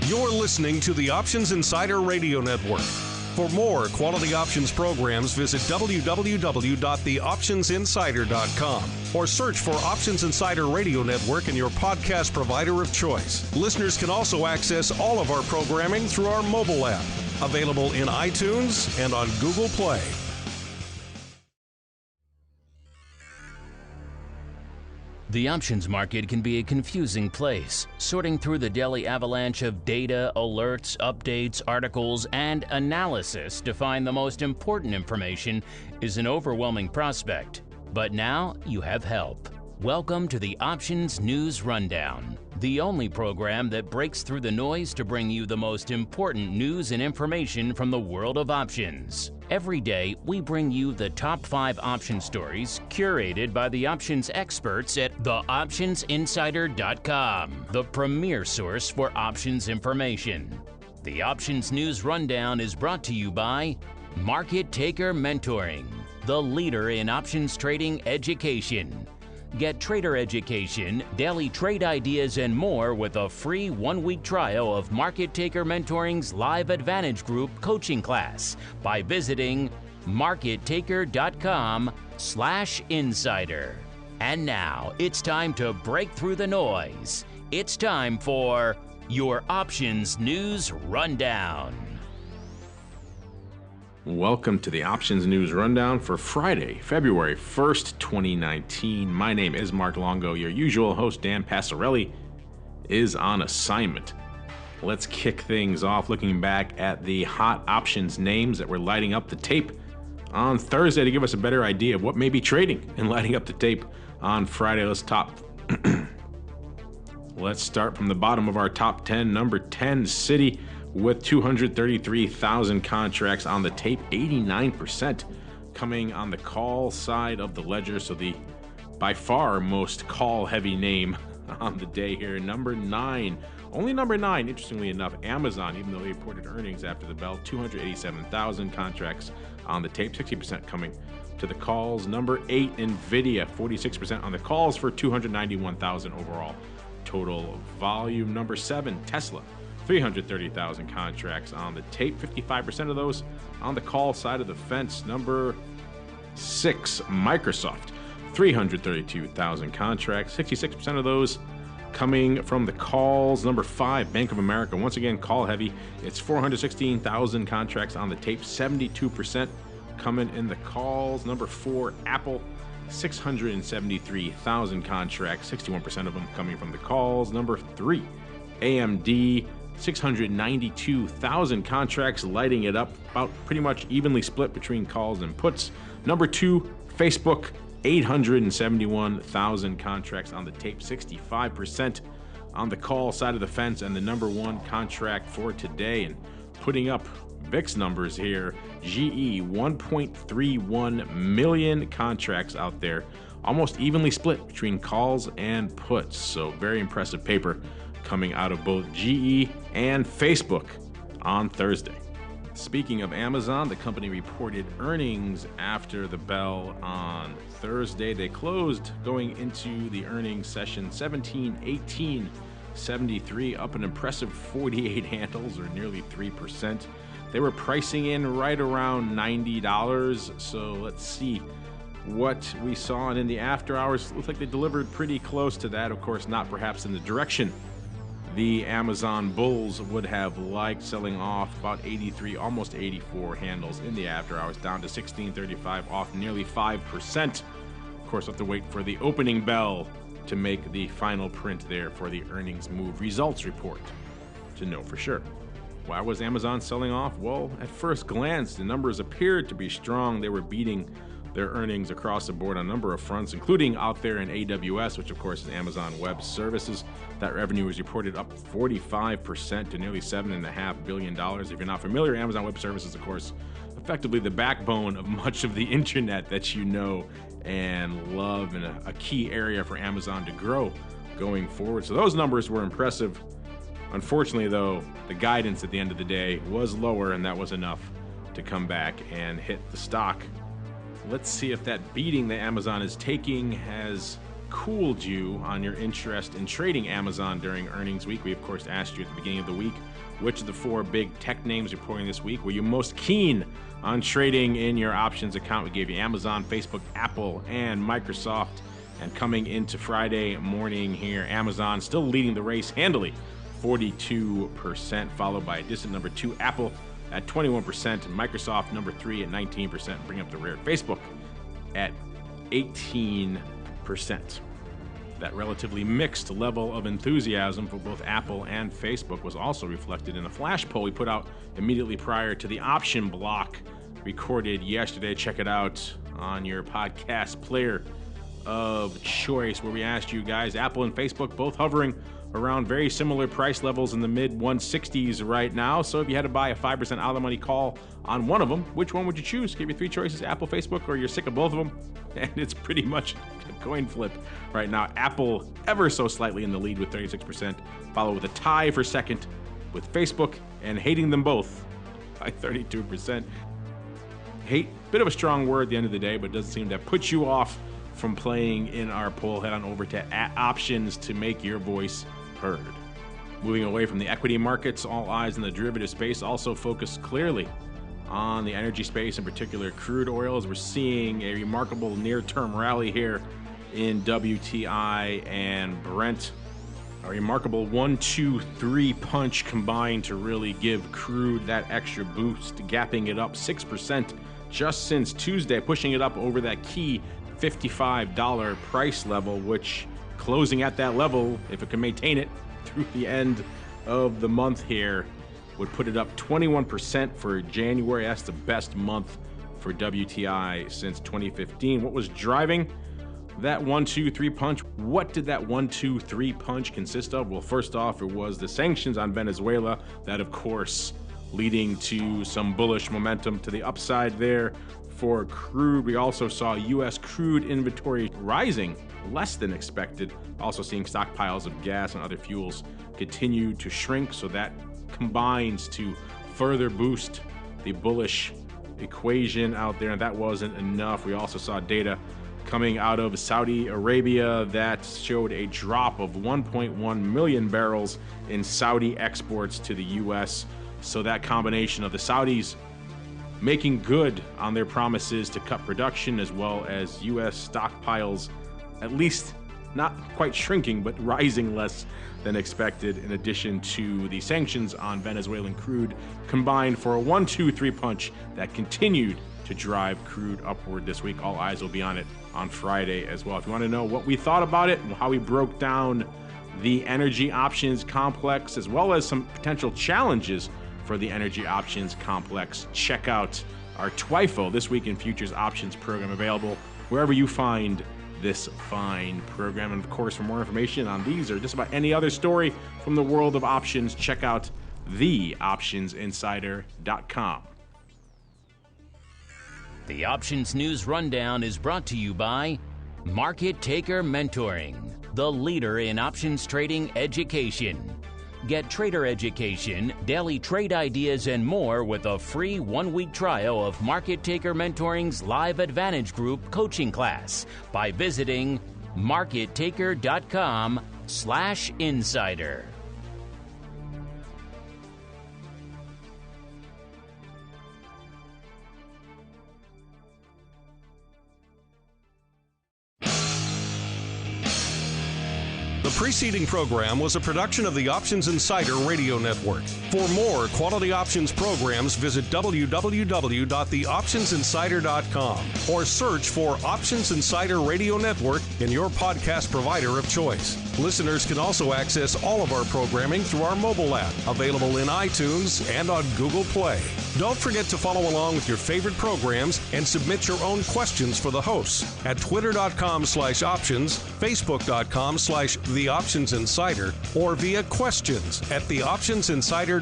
You're listening to the Options Insider Radio Network. For more quality options programs, visit www.theoptionsinsider.com or search for Options Insider Radio Network in your podcast provider of choice. Listeners can also access all of our programming through our mobile app, available in iTunes and on Google Play. The options market can be a confusing place. Sorting through the daily avalanche of data, alerts, updates, articles, and analysis to find the most important information is an overwhelming prospect. But now you have help. Welcome to the Options News Rundown, the only program that breaks through the noise to bring you the most important news and information from the world of options. Every day, we bring you the top 5 option stories curated by the options experts at theoptionsinsider.com, the premier source for options information. The Options News Rundown is brought to you by Market Taker Mentoring, the leader in options trading education. Get trader education, daily trade ideas, and more with a free 1-week trial of Market Taker Mentoring's Live Advantage Group coaching class by visiting markettaker.com/insider. And now it's time to break through the noise. It's time for your Options News Rundown. Welcome to the Options News Rundown for Friday, February 1st, 2019. My name is Mark Longo. Your usual host, Dan Passarelli, is on assignment. Let's kick things off looking back at the hot options names that were lighting up the tape on Thursday to give us a better idea of what may be trading and lighting up the tape on Friday. Let's start from the bottom of our top 10. Number 10, Citi, with 233,000 contracts on the tape, 89% coming on the call side of the ledger. So the by far most call heavy name on the day here. Number 9, only number 9, interestingly enough, Amazon, even though they reported earnings after the bell, 287,000 contracts on the tape, 60% coming to the calls. Number 8, NVDA, 46% on the calls for 291,000 overall total volume. Number 7, Tesla, 330,000 contracts on the tape, 55% of those on the call side of the fence. Number 6, Microsoft, 332,000 contracts, 66% of those coming from the calls. Number 5, Bank of America, once again call heavy. It's 416,000 contracts on the tape, 72% coming in the calls. Number 4, Apple, 673,000 contracts, 61% of them coming from the calls. Number 3, AMD, 692,000 contracts, lighting it up, about pretty much evenly split between calls and puts. Number 2, Facebook, 871,000 contracts on the tape, 65% on the call side of the fence. And the number 1 contract for today, and putting up VIX numbers here, GE, 1.31 million contracts out there, almost evenly split between calls and puts. So very impressive paper coming out of both GE and Facebook on Thursday. Speaking of Amazon, the company reported earnings after the bell on Thursday. They closed going into the earnings session 17.1873, up an impressive 48 handles, or nearly 3%. They were pricing in right around $90, so let's see what we saw. And in the after hours, it looks like they delivered pretty close to that. Of course, not perhaps in the direction the Amazon bulls would have liked, selling off about 83, almost 84 handles in the after hours, down to 1635, off nearly 5%. Of course, we'll have to wait for the opening bell to make the final print there for the earnings move results report to know for sure. Why was Amazon selling off? Well, at first glance, the numbers appeared to be strong. They were beating their earnings across the board on a number of fronts, including out there in AWS, which of course is Amazon Web Services. That revenue was reported up 45% to nearly $7.5 billion. If you're not familiar, Amazon Web Services, of course, effectively the backbone of much of the internet that you know and love, and a key area for Amazon to grow going forward. So those numbers were impressive. Unfortunately, though, the guidance at the end of the day was lower, and that was enough to come back and hit the stock. Let's see if that beating that Amazon is taking has cooled you on your interest in trading Amazon during earnings week. We, of course, asked you at the beginning of the week, which of the 4 big tech names reporting this week were you most keen on trading in your options account? We gave you Amazon, Facebook, Apple, and Microsoft. And coming into Friday morning here, Amazon still leading the race handily, 42%, followed by a distant number 2, Apple at 21%, and Microsoft number 3 at 19%, bring up the rear. Facebook at 18%. That relatively mixed level of enthusiasm for both Apple and Facebook was also reflected in a flash poll we put out immediately prior to the option block recorded yesterday. Check it out on your podcast player of choice, where we asked you guys, Apple and Facebook both hovering around very similar price levels in the mid 160s right now. So if you had to buy a 5% out of the money call on one of them, which one would you choose? Give you 3 choices, Apple, Facebook, or you're sick of both of them. And it's pretty much a coin flip right now. Apple ever so slightly in the lead with 36%, followed with a tie for second with Facebook, and hating them both by 32%. Hate, bit of a strong word at the end of the day, but it doesn't seem to put you off from playing in our poll. Head on over to options to make your voice heard. Moving away from the equity markets, all eyes in the derivative space also focus clearly on the energy space, in particular crude oils. We're seeing a remarkable near-term rally here in WTI and Brent. A remarkable 1-2-3 punch combined to really give crude that extra boost, gapping it up 6% just since Tuesday, pushing it up over that key $55 price level, which closing at that level, if it can maintain it through the end of the month here, would put it up 21% for January. That's the best month for WTI since 2015. What was driving that 1-2-3 punch? What did that 1-2-3 punch consist of? Well, first off, it was the sanctions on Venezuela that, of course, leading to some bullish momentum to the upside there for crude. We also saw U.S. crude inventory rising less than expected. Also seeing stockpiles of gas and other fuels continue to shrink, so that combines to further boost the bullish equation out there. And that wasn't enough. We also saw data coming out of Saudi Arabia that showed a drop of 1.1 million barrels in Saudi exports to the U.S. So that combination of the Saudis making good on their promises to cut production, as well as U.S. stockpiles at least not quite shrinking, but rising less than expected, in addition to the sanctions on Venezuelan crude, combined for a 1-2-3 punch that continued to drive crude upward this week. All eyes will be on it on Friday as well. If you want to know what we thought about it and how we broke down the energy options complex, as well as some potential challenges for the energy options complex, check out our TWIFO, This Week in Futures Options program, available wherever you find this fine program. And of course, for more information on these or just about any other story from the world of options, check out theoptionsinsider.com. The Options News Rundown is brought to you by Market Taker Mentoring, the leader in options trading education. Get trader education, daily trade ideas, and more with a free 1-week trial of Market Taker Mentoring's Live Advantage Group coaching class by visiting markettaker.com/insider. The preceding program was a production of the Options Insider Radio Network. For more quality options programs, visit www.theoptionsinsider.com or search for Options Insider Radio Network in your podcast provider of choice. Listeners can also access all of our programming through our mobile app, available in iTunes and on Google Play. Don't forget to follow along with your favorite programs and submit your own questions for the hosts at twitter.com/options, facebook.com/theoptionsinsider, or via questions at theoptionsinsider.com.